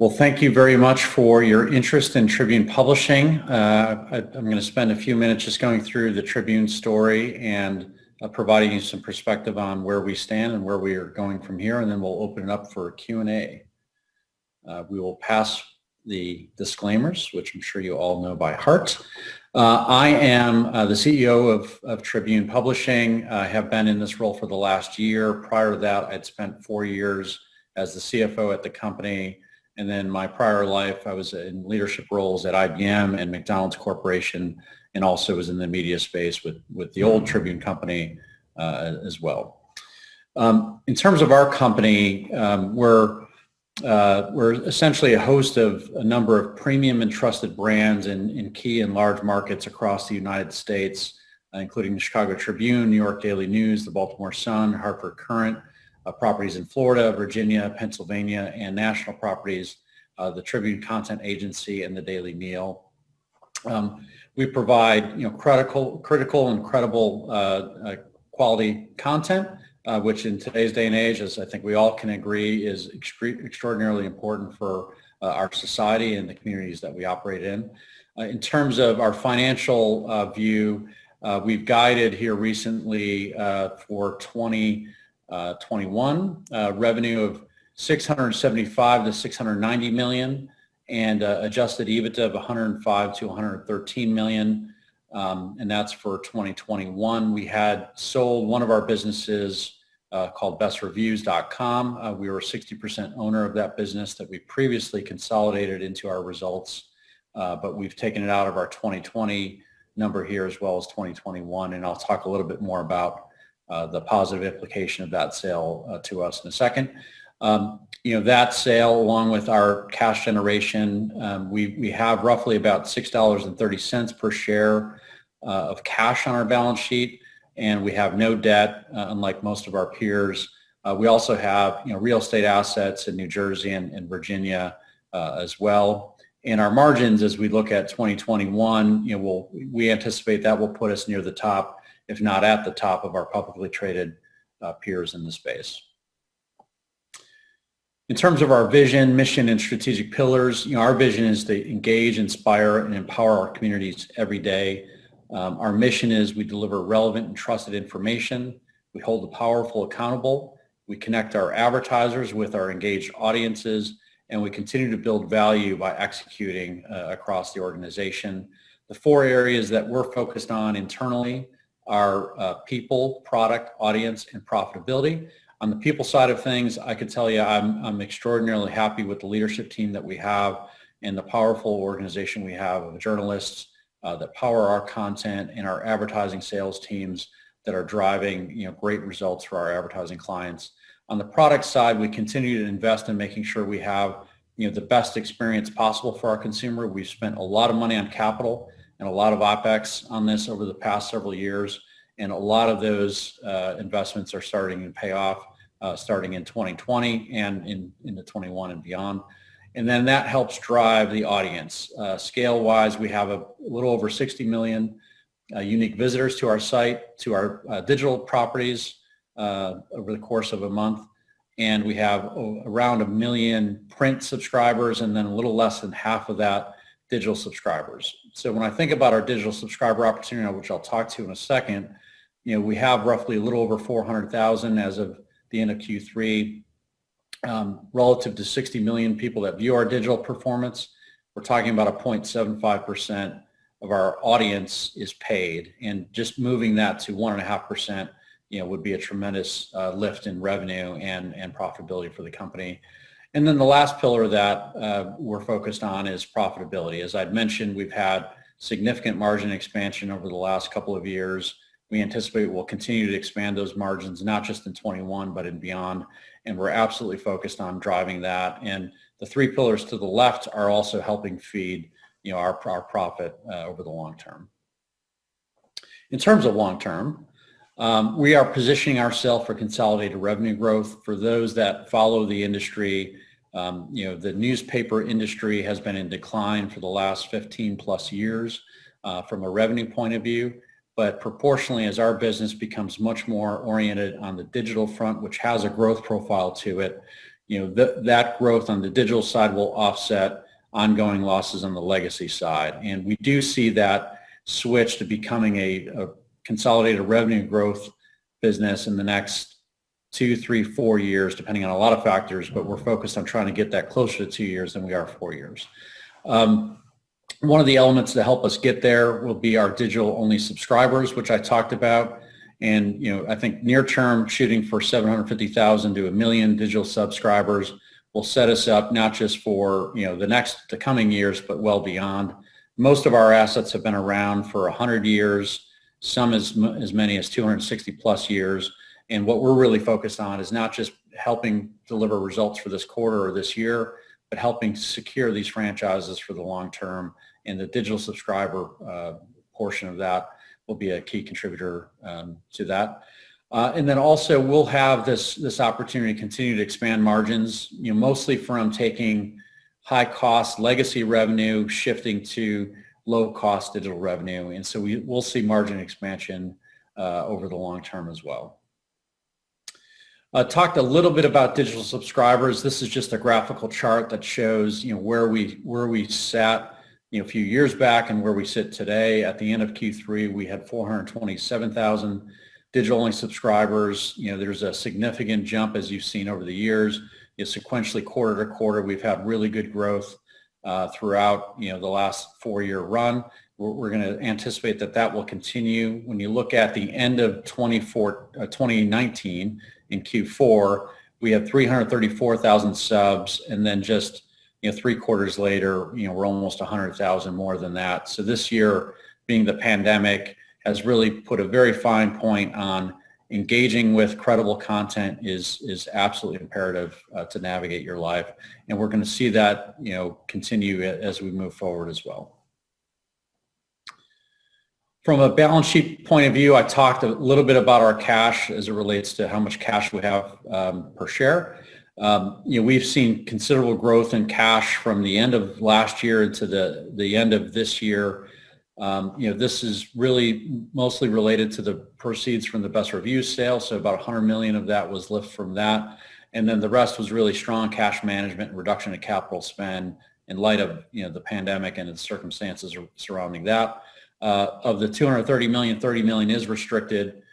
Well, thank you very much for your interest in Tribune Publishing. I'm going to spend a few minutes just going through the Tribune story and providing you some perspective on where we stand and where we are going from here, and then we'll open it up for Q&A. We will pass the disclaimers, which I'm sure you all know by heart. I am the CEO of Tribune Publishing. I have been in this role for the last year. Prior to that, I'd spent 4 years as the CFO at the company. And then my prior life, I was in leadership roles at IBM and McDonald's Corporation, and also was in the media space with the old Tribune company as well. In terms of our company, we're essentially a host of a number of premium and trusted brands in key and large markets across the United States, including the Chicago Tribune, New York Daily News, the Baltimore Sun, Hartford Courant, properties in Florida, Virginia, Pennsylvania, and national properties, the Tribune Content Agency, and the Daily Meal. We provide critical and credible quality content, which in today's day and age, as I think we all can agree, is extraordinarily important for our society and the communities that we operate in. In terms of our financial view, we've guided here recently for 2021 revenue of $675 to $690 million and adjusted EBITDA of $105 to $113 million, and that's for 2021. We had sold one of our businesses called bestreviews.com. We were a 60% owner of that business that we previously consolidated into our results, but we've taken it out of our 2020 number here as well as 2021, and I'll talk a little bit more about the positive implication of that sale to us in a second. That sale, along with our cash generation, we have roughly about $6.30 per share of cash on our balance sheet, and we have no debt, unlike most of our peers. We also have real estate assets in New Jersey and Virginia as well. And our margins, as we look at 2021, we anticipate that will put us near the top, if not at the top, of our publicly traded peers in the space. In terms of our vision, mission, and strategic pillars, our vision is to engage, inspire, and empower our communities every day. Our mission is we deliver relevant and trusted information. We hold the powerful accountable. We connect our advertisers with our engaged audiences, and we continue to build value by executing across the organization. The 4 areas that we're focused on internally are people, product, audience, and profitability. On the people side of things, I could tell you I'm extraordinarily happy with the leadership team that we have and the powerful organization we have of journalists that power our content, and our advertising sales teams that are driving great results for our advertising clients. On the product side, we continue to invest in making sure we have the best experience possible for our consumer. We've spent a lot of money on capital and a lot of OpEx on this over the past several years, and a lot of those investments are starting to pay off starting in 2020 and into 21 and beyond. And then that helps drive the audience. Scale-wise, we have a little over 60 million unique visitors to our site, to our digital properties over the course of a month, and we have around 1 million print subscribers, and then a little less than half of that digital subscribers. So when I think about our digital subscriber opportunity, which I'll talk to in a second, we have roughly a little over 400,000 as of the end of Q3, relative to 60 million people that view our digital performance. We're talking about a 0.75% of our audience is paid, and just moving that to 1.5%, would be a tremendous lift in revenue and profitability for the company. And then the last pillar that we're focused on is profitability. As I'd mentioned, we've had significant margin expansion over the last couple of years. We anticipate we'll continue to expand those margins, not just in 21, but in beyond. And we're absolutely focused on driving that. And the 3 pillars to the left are also helping feed, our profit over the long term. In terms of long term, we are positioning ourselves for consolidated revenue growth. For those that follow the industry, the newspaper industry has been in decline for the last 15 plus years from a revenue point of view. But proportionally, as our business becomes much more oriented on the digital front, which has a growth profile to it, that growth on the digital side will offset ongoing losses on the legacy side. And we do see that switch to becoming a consolidated revenue growth business in the next 2, 3, 4 years, depending on a lot of factors, but we're focused on trying to get that closer to 2 years than we are 4 years. One of the elements to help us get there will be our digital-only subscribers, which I talked about. And I think near term, shooting for 750,000 to 1 million digital subscribers will set us up not just for the coming years, but well beyond. Most of our assets have been around for 100 years, some as many as 260 plus years. And what we're really focused on is not just helping deliver results for this quarter or this year, but helping secure these franchises for the long term. And the digital subscriber portion of that will be a key contributor to that. And then also we'll have this opportunity to continue to expand margins, mostly from taking high cost legacy revenue, shifting to low cost digital revenue. And so we'll see margin expansion over the long term as well. Talked a little bit about digital subscribers. This is just a graphical chart that shows where we sat a few years back and where we sit today. At the end of Q3, we had 427,000 digital-only subscribers. There's a significant jump, as you've seen over the years. Sequentially, quarter to quarter, we've had really good growth throughout the last 4-year run. We're going to anticipate that will continue. When you look at the end of 2019 in Q4, we had 334,000 subs, and then just 3 quarters later, we're almost 100,000 more than that. So this year, being the pandemic, has really put a very fine point on engaging with credible content is absolutely imperative to navigate your life, and we're going to see that continue as we move forward as well. From a balance sheet point of view, I talked a little bit about our cash as it relates to how much cash we have per share. We've seen considerable growth in cash from the end of last year to the end of this year. This is really mostly related to the proceeds from the Best Reviews sale. So about 100 million of that was lift from that. And then the rest was really strong cash management and reduction of capital spend in light of the pandemic and its circumstances surrounding that. Of the 230 million, 30 million is restricted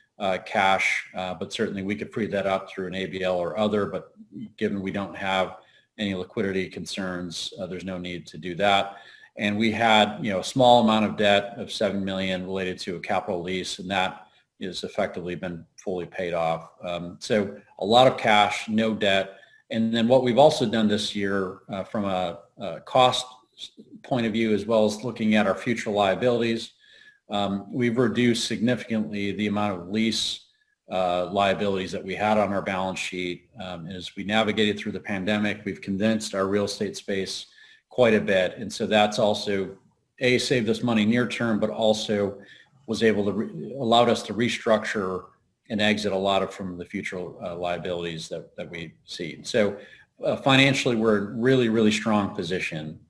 cash, but certainly we could free that up through an ABL or other, but given we don't have any liquidity concerns, there's no need to do that. And we had a small amount of debt of 7 million related to a capital lease, and that is effectively been fully paid off. So a lot of cash, no debt. And then what we've also done this year from a cost point of view, as well as looking at our future liabilities, we've reduced significantly the amount of lease liabilities that we had on our balance sheet. As we navigated through the pandemic, we've condensed our real estate space quite a bit. And so that's also, saved us money near term, but also was able to allowed us to restructure and exit a lot of from the future liabilities that we see. So financially, we're in really, really strong position.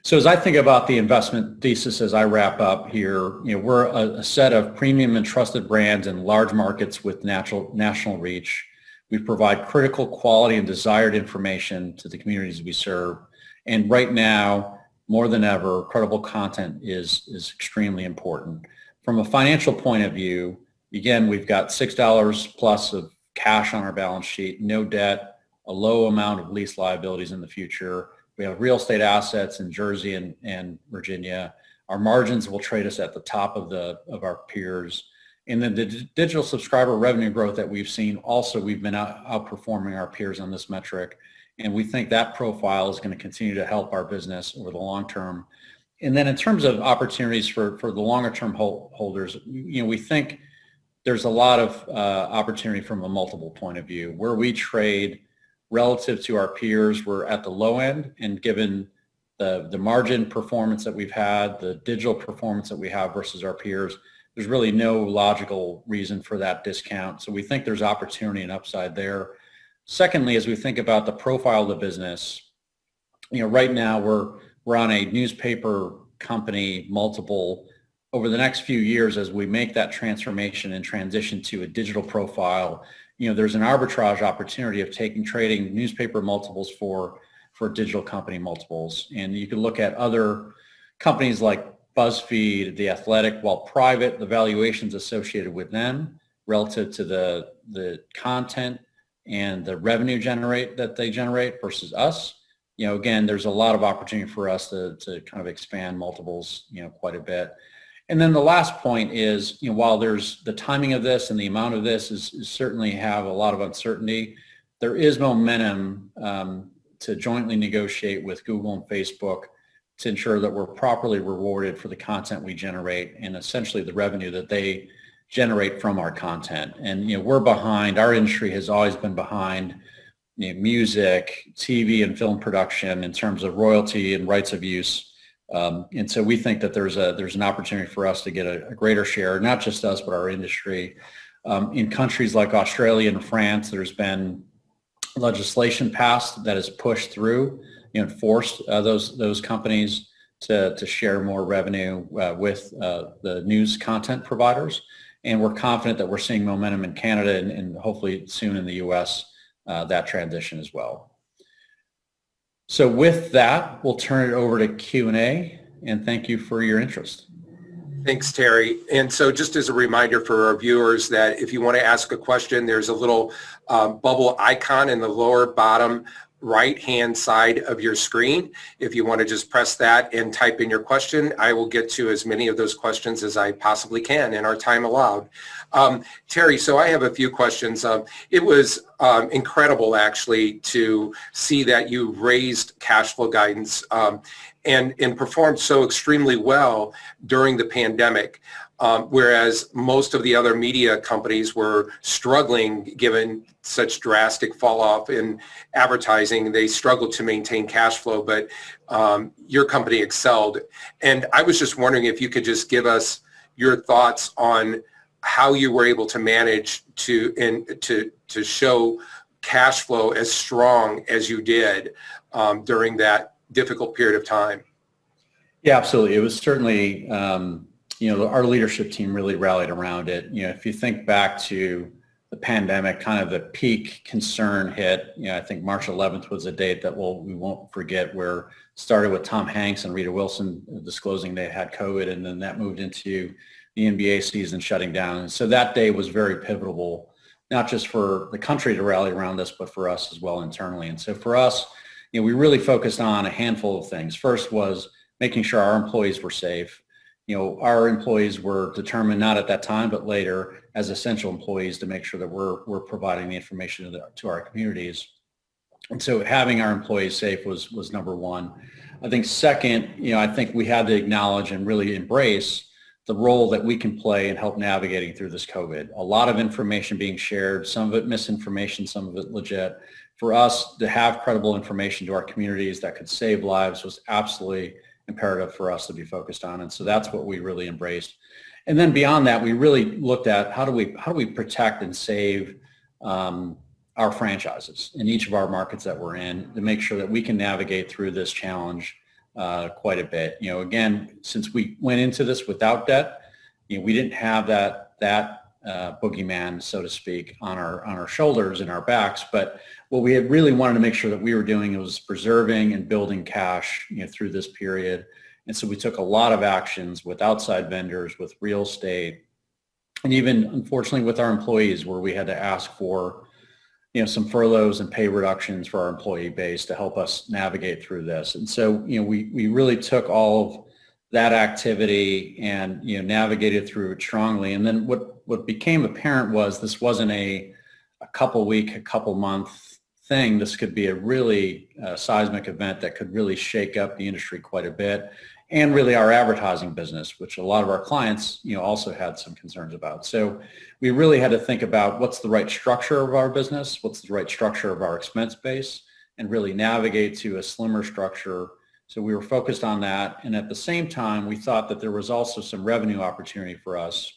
So as I think about the investment thesis as I wrap up here, we're a set of premium and trusted brands in large markets with national reach. We provide critical quality and desired information to the communities we serve. And right now, more than ever, credible content is extremely important. From a financial point of view, again, we've got $6 plus of cash on our balance sheet, no debt, a low amount of lease liabilities in the future. We have real estate assets in Jersey and Virginia. Our margins will trade us at the top of our peers. And then the digital subscriber revenue growth that we've seen, also we've been outperforming our peers on this metric. And we think that profile is going to continue to help our business over the long term. And then in terms of opportunities for the longer term holders, we think there's a lot of opportunity from a multiple point of view. Where we trade relative to our peers, we're at the low end, and given the margin performance that we've had, the digital performance that we have versus our peers, there's really no logical reason for that discount. So we think there's opportunity and upside there. Secondly, as we think about the profile of the business, right now we're on a newspaper company multiple. Over the next few years, as we make that transformation and transition to a digital profile, there's an arbitrage opportunity of trading newspaper multiples for digital company multiples. And you can look at other companies like BuzzFeed, The Athletic, while private, the valuations associated with them relative to the content and the revenue that they generate versus us. Again, there's a lot of opportunity for us to kind of expand multiples, quite a bit. And then the last point is, while there's the timing of this and the amount of this is certainly have a lot of uncertainty, there is momentum to jointly negotiate with Google and Facebook to ensure that we're properly rewarded for the content we generate and essentially the revenue that they generate from our content. And we're behind. Our industry has always been behind music, TV, and film production in terms of royalty and rights of use. And so we think that there's an opportunity for us to get a greater share, not just us, but our industry. In countries like Australia and France, there's been legislation passed that has pushed through and forced those companies to share more revenue with the news content providers. And we're confident that we're seeing momentum in Canada and hopefully soon in the U.S. That transition as well. So with that, we'll turn it over to Q&A, and thank you for your interest. Thanks, Terry. And so just as a reminder for our viewers that if you want to ask a question, there's a little bubble icon in the lower bottom right-hand side of your screen. If you want to just press that and type in your question, I will get to as many of those questions as I possibly can in our time allowed. Terry, so I have a few questions. It was incredible, actually, to see that you raised cash flow guidance and performed so extremely well during the pandemic. Whereas most of the other media companies were struggling given such drastic fall off in advertising. They struggled to maintain cash flow, but your company excelled. And I was just wondering if you could just give us your thoughts on how you were able to manage to show cash flow as strong as you did during that difficult period of time. Yeah, absolutely. It was certainly our leadership team really rallied around it. If you think back to the pandemic, kind of the peak concern hit, I think March 11th was a date that we won't forget, where it started with Tom Hanks and Rita Wilson disclosing they had COVID, and then that moved into the NBA season shutting down. And so that day was very pivotal, not just for the country to rally around this, but for us as well internally. And so for us, we really focused on a handful of things. First was making sure our employees were safe. Our employees were determined, not at that time, but later, as essential employees, to make sure that we're providing the information to our communities. And so having our employees safe was number one. I think second, I think we had to acknowledge and really embrace the role that we can play in help navigating through this COVID. A lot of information being shared, some of it misinformation, some of it legit. For us to have credible information to our communities that could save lives was absolutely imperative for us to be focused on. And so that's what we really embraced. And then beyond that, we really looked at how do we protect and save our franchises in each of our markets that we're in, to make sure that we can navigate through this challenge quite a bit. Again, since we went into this without debt, we didn't have that boogeyman, so to speak, on our shoulders and our backs. But what we had really wanted to make sure that we were doing was preserving and building cash through this period. And so we took a lot of actions with outside vendors, with real estate, and even unfortunately with our employees, where we had to ask for some furloughs and pay reductions for our employee base to help us navigate through this. And so we really took all of that activity and navigated through it strongly. And then what became apparent was this wasn't a couple week, a couple month thing. This could be a really seismic event that could really shake up the industry quite a bit, and really our advertising business, which a lot of our clients also had some concerns about. So we really had to think about what's the right structure of our business, what's the right structure of our expense base, and really navigate to a slimmer structure. So we were focused on that. And at the same time, we thought that there was also some revenue opportunity for us,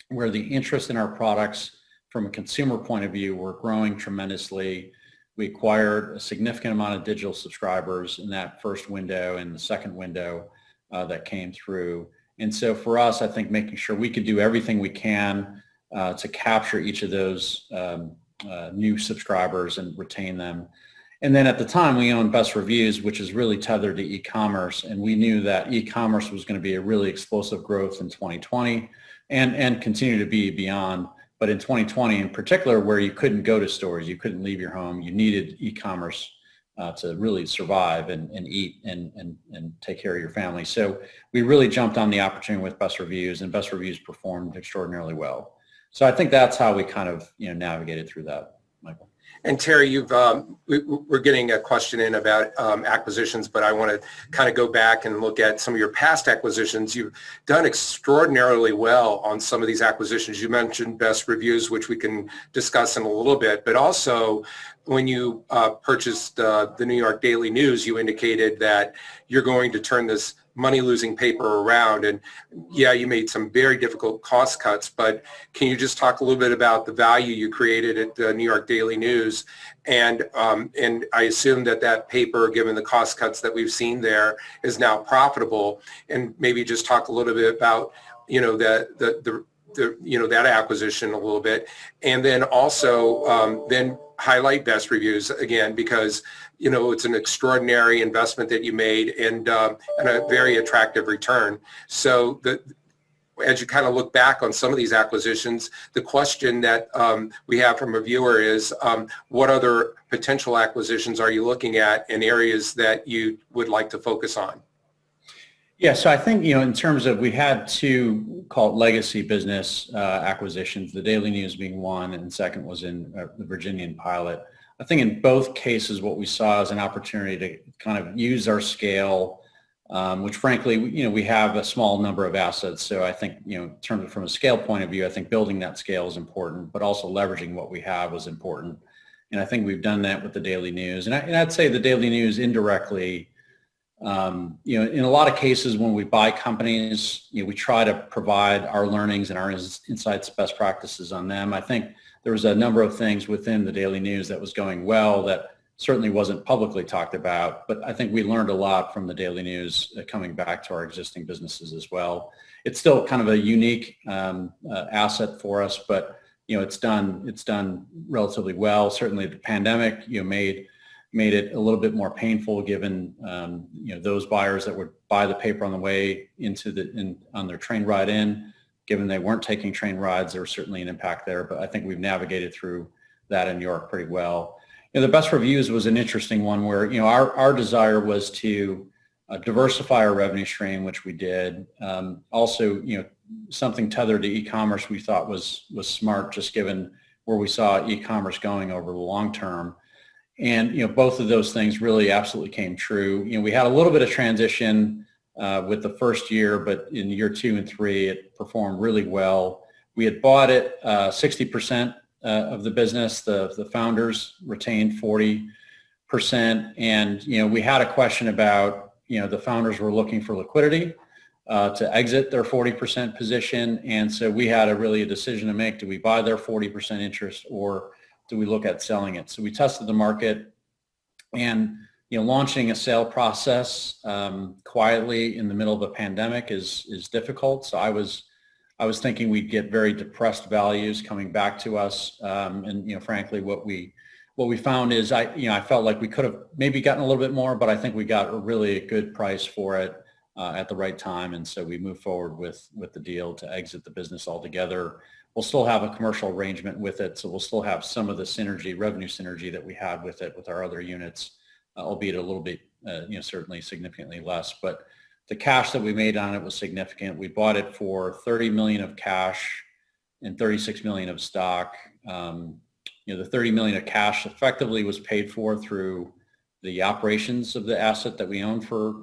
where the interest in our products from a consumer point of view were growing tremendously. We acquired a significant amount of digital subscribers in that first window and the second window that came through. And so for us, I think making sure we could do everything we can to capture each of those new subscribers and retain them. And then at the time we owned Best Reviews, which is really tethered to e-commerce, and we knew that e-commerce was going to be a really explosive growth in 2020 and continue to be beyond. But in 2020 in particular, where you couldn't go to stores, you couldn't leave your home, you needed e-commerce to really survive and eat and take care of your family. So we really jumped on the opportunity with Best Reviews, and Best Reviews performed extraordinarily well. So I think that's how we kind of navigated through that, Michael. And Terry, we're getting a question in about acquisitions, but I want to kind of go back and look at some of your past acquisitions. You've done extraordinarily well on some of these acquisitions. You mentioned Best Reviews, which we can discuss in a little bit, but also when you purchased the New York Daily News, you indicated that you're going to turn this money-losing paper around. And yeah, you made some very difficult cost cuts, but can you just talk a little bit about the value you created at the New York Daily News? And I assume that paper, given the cost cuts that we've seen there, is now profitable. And maybe just talk a little bit about, that acquisition a little bit. And then also then highlight Best Reviews again, because it's an extraordinary investment that you made and a very attractive return. So as you kind of look back on some of these acquisitions, the question that we have from a viewer is, what other potential acquisitions are you looking at in areas that you would like to focus on? Yeah, so I think, in terms of, we had two, call it legacy business acquisitions, the Daily News being one, and second was in the Virginian pilot. I think in both cases, what we saw is an opportunity to kind of use our scale, which frankly, we have a small number of assets. So I think, in terms of from a scale point of view, I think building that scale is important, but also leveraging what we have was important. And I think we've done that with the Daily News. And I'd say the Daily News indirectly, in a lot of cases when we buy companies, we try to provide our learnings and our insights, best practices on them. I think there was a number of things within the Daily News that was going well that certainly wasn't publicly talked about, but I think we learned a lot from the Daily News coming back to our existing businesses as well. It's still kind of a unique asset for us, but it's done relatively well. Certainly the pandemic made it a little bit more painful given those buyers that would buy the paper on the way on their train ride in. Given they weren't taking train rides, there was certainly an impact there, but I think we've navigated through that in New York pretty well. The Best Reviews was an interesting one where our desire was to diversify our revenue stream, which we did. Also, something tethered to e-commerce we thought was smart, just given where we saw e-commerce going over the long term. And both of those things really absolutely came true. We had a little bit of transition with the first year, but in year 2 and 3, it performed really well. We had bought it 60% of the business. The founders retained 40%, and we had a question about the founders were looking for liquidity to exit their 40% position, and so we had a decision to make: do we buy their 40% interest or do we look at selling it? So we tested the market, and launching a sale process quietly in the middle of a pandemic is difficult. So I was thinking we'd get very depressed values coming back to us, and frankly, what we found is I felt like we could have maybe gotten a little bit more, but I think we got a really good price for it at the right time, and so we moved forward with the deal to exit the business altogether. We'll still have a commercial arrangement with it, so we'll still have some of the revenue synergy that we had with it with our other units, albeit a little bit, certainly significantly less. But the cash that we made on it was significant. We bought it for $30 million of cash and $36 million of stock. The $30 million of cash effectively was paid for through the operations of the asset that we owned for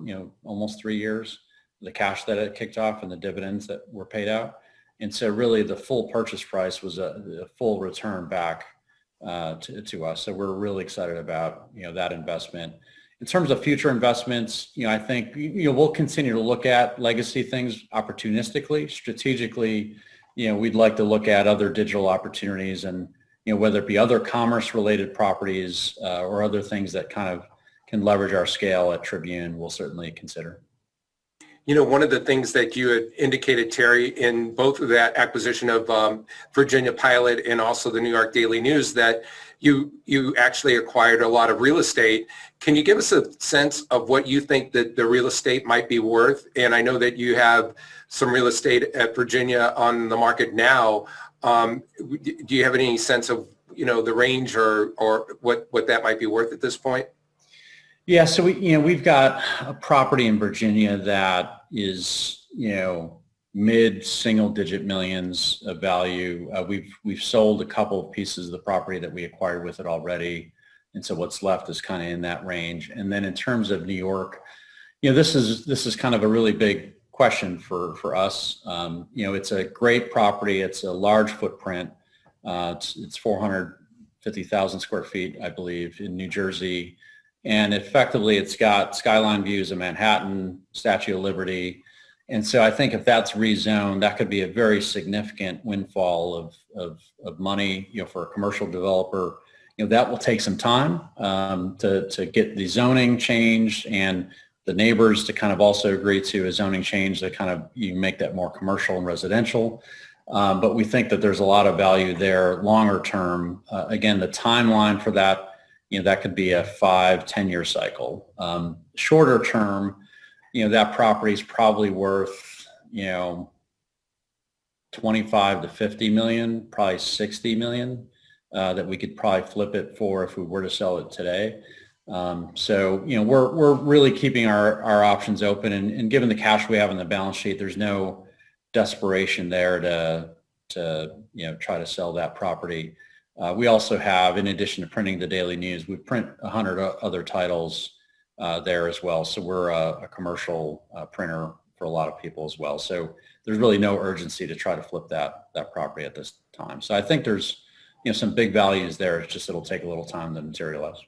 almost 3 years, the cash that it kicked off and the dividends that were paid out. And so really the full purchase price was a full return back to us. So we're really excited about that investment. In terms of future investments, I think we'll continue to look at legacy things opportunistically. Strategically, we'd like to look at other digital opportunities, and whether it be other commerce related properties or other things that kind of can leverage our scale at Tribune, we'll certainly consider. One of the things that you had indicated, Terry, in both of that acquisition of Virginia Pilot and also the New York Daily News, that you actually acquired a lot of real estate. Can you give us a sense of what you think that the real estate might be worth? And I know that you have some real estate at Virginia on the market now. Do you have any sense of the range or what that might be worth at this point? Yeah, so we've got a property in Virginia that is mid single digit millions of value. We've sold a couple of pieces of the property that we acquired with it already, and so what's left is kind of in that range. And then in terms of New York, this is kind of a really big question for us. It's a great property. It's a large footprint. It's 450,000 square feet, I believe, in New Jersey. And effectively, it's got skyline views of Manhattan, Statue of Liberty. And so I think if that's rezoned, that could be a very significant windfall of money, for a commercial developer. That will take some time to get the zoning changed and the neighbors to kind of also agree to a zoning change that kind of you make that more commercial and residential. But we think that there's a lot of value there longer term. Again, the timeline for that, that could be a 5-10 year cycle. Shorter term, that property is probably worth, 25 to 50 million, probably 60 million, that we could probably flip it for if we were to sell it today. So, we're really keeping our options open, and given the cash we have on the balance sheet, there's no desperation there to try to sell that property. We also have, in addition to printing the Daily News, we print 100 other titles there as well. So we're a commercial printer for a lot of people as well. So there's really no urgency to try to flip that property at this time. So I think there's some big values there. It's just it'll take a little time to materialize.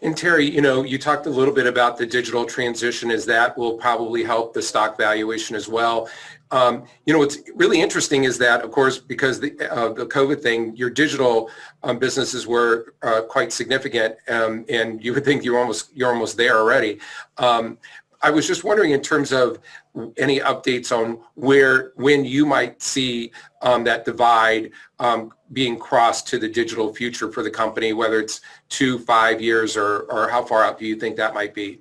And Terry, you talked a little bit about the digital transition, as that will probably help the stock valuation as well. What's really interesting is that, of course, because the COVID thing, your digital businesses were quite significant, and you would think you're almost there already. I was just wondering, in terms of any updates on when you might see that divide being crossed to the digital future for the company, whether it's 2-5 years or how far out do you think that might be?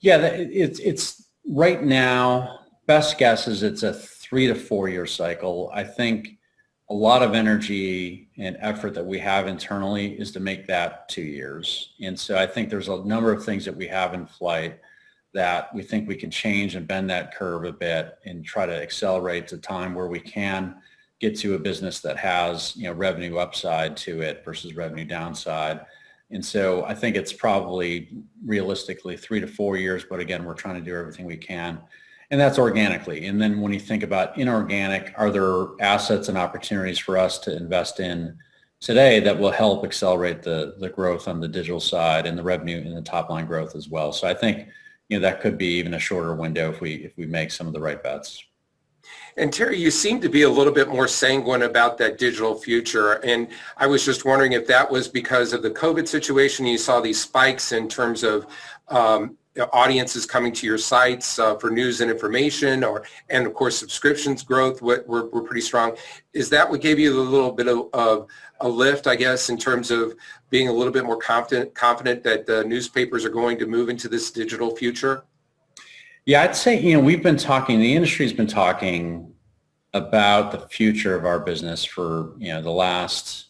Yeah, it's right now, best guess is it's a 3 to 4 year cycle. I think a lot of energy and effort that we have internally is to make that 2 years. And so I think there's a number of things that we have in flight that we think we can change and bend that curve a bit and try to accelerate to time where we can get to a business that has revenue upside to it versus revenue downside. And so I think it's probably realistically 3 to 4 years, but again, we're trying to do everything we can. And that's organically. And then when you think about inorganic, are there assets and opportunities for us to invest in today that will help accelerate the growth on the digital side and the revenue and the top line growth as well? So I think that could be even a shorter window if we make some of the right bets. And Terry, you seem to be a little bit more sanguine about that digital future. And I was just wondering if that was because of the COVID situation. You saw these spikes in terms of audiences coming to your sites for news and information, and of course subscriptions growth were pretty strong. Is that what gave you a little bit of a lift, I guess, in terms of being a little bit more confident that the newspapers are going to move into this digital future? Yeah, I'd say, we've been talking, the industry's been talking about the future of our business for, the last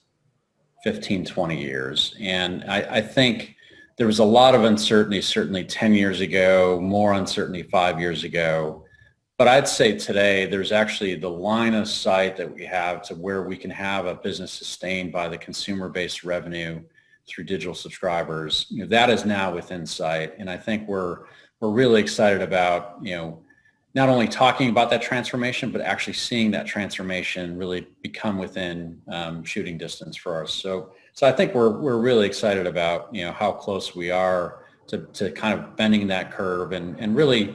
15, 20 years. And I think there was a lot of uncertainty, certainly 10 years ago, more uncertainty 5 years ago. But I'd say today, there's actually the line of sight that we have to where we can have a business sustained by the consumer-based revenue through digital subscribers. That is now within sight. And I think we're really excited about, not only talking about that transformation, but actually seeing that transformation really become within shooting distance for us. So I think we're really excited about, how close we are to kind of bending that curve and really,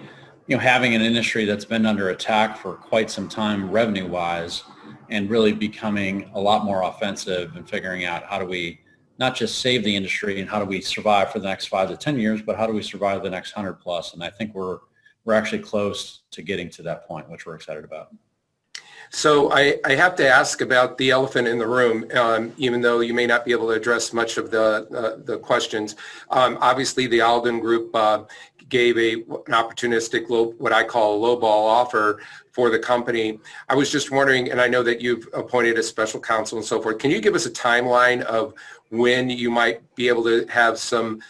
having an industry that's been under attack for quite some time revenue-wise, and really becoming a lot more offensive and figuring out how do we not just save the industry and how do we survive for the next 5 to 10 years, but how do we survive the next 100 plus? And I think we're we're actually close to getting to that point, which we're excited about. So I have to ask about the elephant in the room, even though you may not be able to address much of the questions. Obviously, the Alden Group gave an opportunistic, what I call a lowball offer for the company. I was just wondering, and I know that you've appointed a special counsel and so forth, can you give us a timeline of when you might be able to have some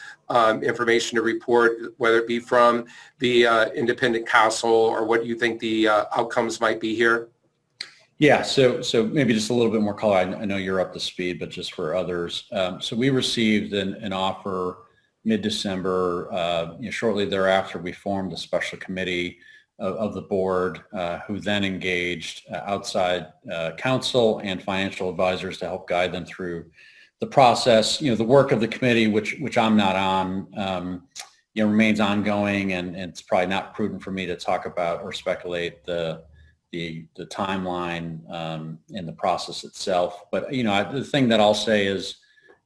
information to report, whether it be from the independent counsel or what you think the outcomes might be here? Yeah, so maybe just a little bit more color. I know you're up to speed, but just for others. So we received an offer mid-December. Shortly thereafter, we formed a special committee of the board who then engaged outside counsel and financial advisors to help guide them through the process. The work of the committee, which I'm not on, remains ongoing, and it's probably not prudent for me to talk about or speculate the timeline and the process itself. But the thing that I'll say is,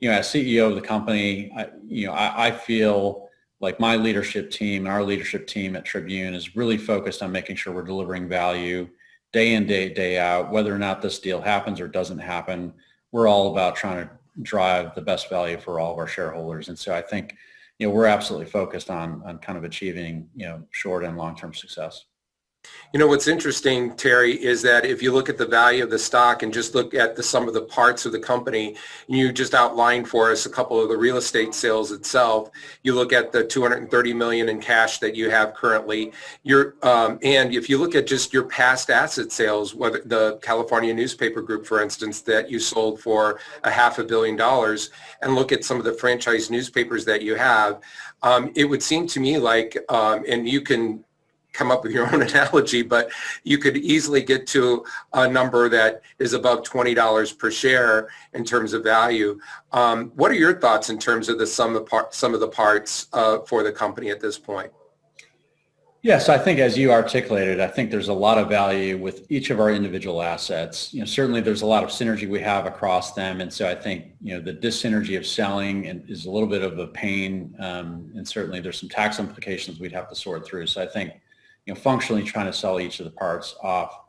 as CEO of the company, I feel like my leadership team, our leadership team at Tribune, is really focused on making sure we're delivering value day in, day out. Whether or not this deal happens or doesn't happen, we're all about trying to drive the best value for all of our shareholders. And so I think we're absolutely focused on kind of achieving short and long-term success. What's interesting, Terry, is that if you look at the value of the stock and just look at the sum of the parts of the company, you just outlined for us a couple of the real estate sales itself. You look at the $230 million in cash that you have currently. And if you look at just your past asset sales, whether the California newspaper group, for instance, that you sold for $500 million, and look at some of the franchise newspapers that you have, it would seem to me like, and you can come up with your own analogy, but you could easily get to a number that is above $20 per share in terms of value. What are your thoughts in terms of the sum of the parts for the company at this point? Yes, I think as you articulated, I think there's a lot of value with each of our individual assets. Certainly there's a lot of synergy we have across them. And so I think, the dyssynergy of selling is a little bit of a pain. And certainly there's some tax implications we'd have to sort through. So I think, functionally trying to sell each of the parts off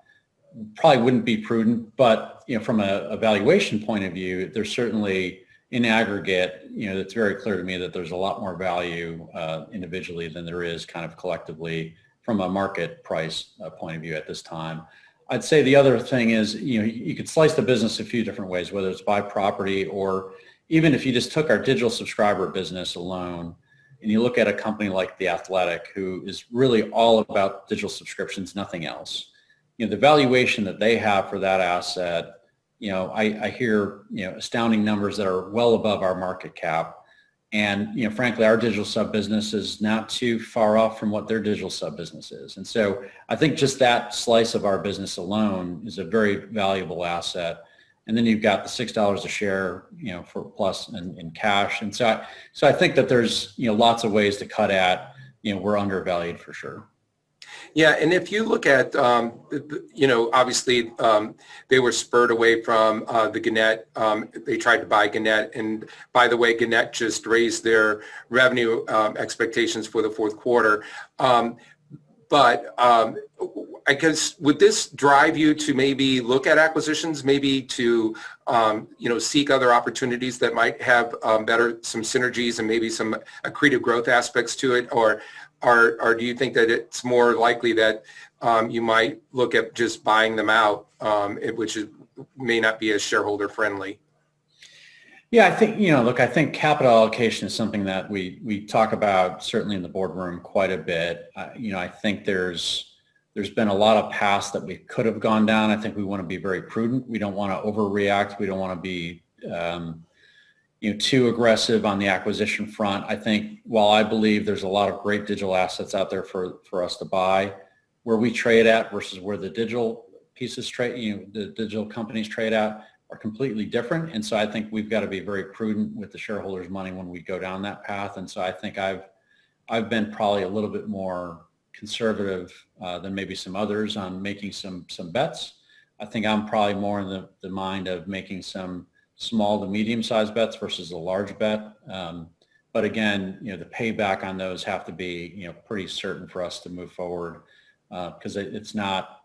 probably wouldn't be prudent, but from a valuation point of view, there's certainly in aggregate, it's very clear to me that there's a lot more value individually than there is kind of collectively from a market price point of view at this time. I'd say the other thing is, you could slice the business a few different ways, whether it's by property or even if you just took our digital subscriber business alone, and you look at a company like The Athletic, who is really all about digital subscriptions, nothing else. The valuation that they have for that asset, I hear, astounding numbers that are well above our market cap. And, frankly, our digital sub business is not too far off from what their digital sub business is. And so I think just that slice of our business alone is a very valuable asset. And then you've got the $6 a share, for plus in cash. And so I think that there's, lots of ways to cut at, we're undervalued for sure. Yeah, and if you look at, obviously they were spurred away from the Gannett. They tried to buy Gannett. And by the way, Gannett just raised their revenue expectations for the fourth quarter. But I guess, would this drive you to maybe look at acquisitions, maybe to, seek other opportunities that might have some synergies and maybe some accretive growth aspects to it? Or do you think that it's more likely that you might look at just buying them out, which may not be as shareholder friendly? Yeah, I think, I think capital allocation is something that we talk about certainly in the boardroom quite a bit. I think there's been a lot of paths that we could have gone down. I think we want to be very prudent. We don't want to overreact. We don't want to be, too aggressive on the acquisition front. I think while I believe there's a lot of great digital assets out there for us to buy, where we trade at versus where the digital pieces trade, the digital companies trade at, are completely different. And so I think we've got to be very prudent with the shareholders' money when we go down that path. And so I think I've been probably a little bit more conservative than maybe some others on making some bets. I think I'm probably more in the mind of making some small to medium-sized bets versus a large bet. But But again, the payback on those have to be, pretty certain for us to move forward, because it's not,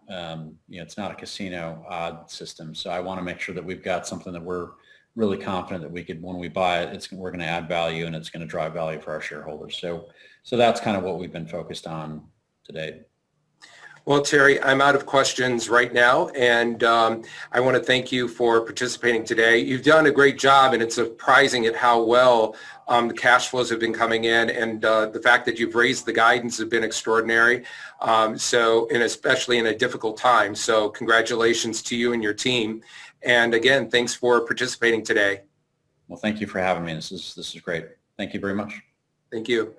it's not a casino odd system. So I want to make sure that we've got something that we're really confident that we could, when we buy it, we're going to add value and it's going to drive value for our shareholders. So that's kind of what we've been focused on today. Well, Terry, I'm out of questions right now, and I want to thank you for participating today. You've done a great job, and it's surprising at how well the cash flows have been coming in, and the fact that you've raised the guidance has been extraordinary, and especially in a difficult time. So congratulations to you and your team. And again, thanks for participating today. Well, thank you for having me. This is great. Thank you very much. Thank you.